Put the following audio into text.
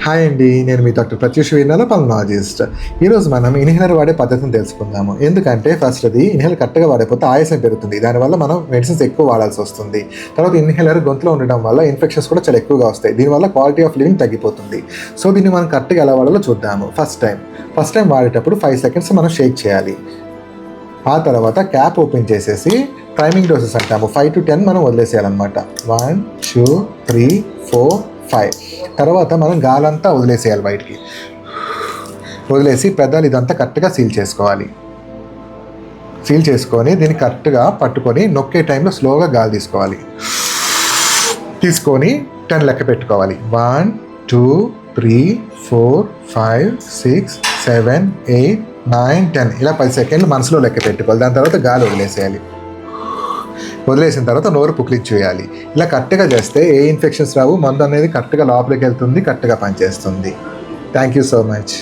Hi అండి, నేను మీ doctor Pratyush Veernala, pulmonologist. ఈరోజు మనం ఇన్హేలర్ వాడే పద్ధతిని తెలుసుకుందాము. ఎందుకంటే ఫస్ట్ అది ఇన్హేలర్ కరెక్ట్గా వాడకపోతే ఆయాసం పెరుగుతుంది. దానివల్ల మనం మెడిసిన్స్ ఎక్కువ వాడాల్సి వస్తుంది. తర్వాత ఇన్హేలర్ గొంతులో ఉండడం వల్ల ఇన్ఫెక్షన్స్ కూడా చాలా ఎక్కువగా వస్తాయి. దీనివల్ల క్వాలిటీ ఆఫ్ లివింగ్ తగ్గిపోతుంది. సో దీన్ని మనం కరెక్ట్గా ఎలా వాడాలో చూద్దాము. ఫస్ట్ టైం వాడేటప్పుడు 5 seconds మనం షేక్ చేయాలి. ఆ తర్వాత క్యాప్ ఓపెన్ చేసేసి టైమింగ్ డోసెస్ అంటాము 5 to 10 మనం వదిలేసేయాలన్నమాట. 1 2 3 4 5. తర్వాత మనం గాలంతా వదిలేసేయాలి బయటికి. వదిలేసి పెదాలు ఇదంతా కరెక్ట్గా సీల్ చేసుకోవాలి. సీల్ చేసుకొని దీన్ని కరెక్ట్గా పట్టుకొని నొక్కే టైంలో స్లోగా గాలి తీసుకొని 10 లెక్క పెట్టుకోవాలి. 1 2 3 4 5 6 7 8 9 10 ఇలా 10 seconds మనసులో లెక్క పెట్టుకోవాలి. దాని తర్వాత గాలి వదిలేసేయాలి. వదిలేసిన తర్వాత నోరు పుక్కిలిచ్చేయాలి. ఇలా కరెక్ట్గా చేస్తే ఏ ఇన్ఫెక్షన్స్ రావు. మందు అనేది కరెక్ట్గా లోపలికి వెళ్తుంది, కరెక్ట్గా పనిచేస్తుంది. Thank you so much.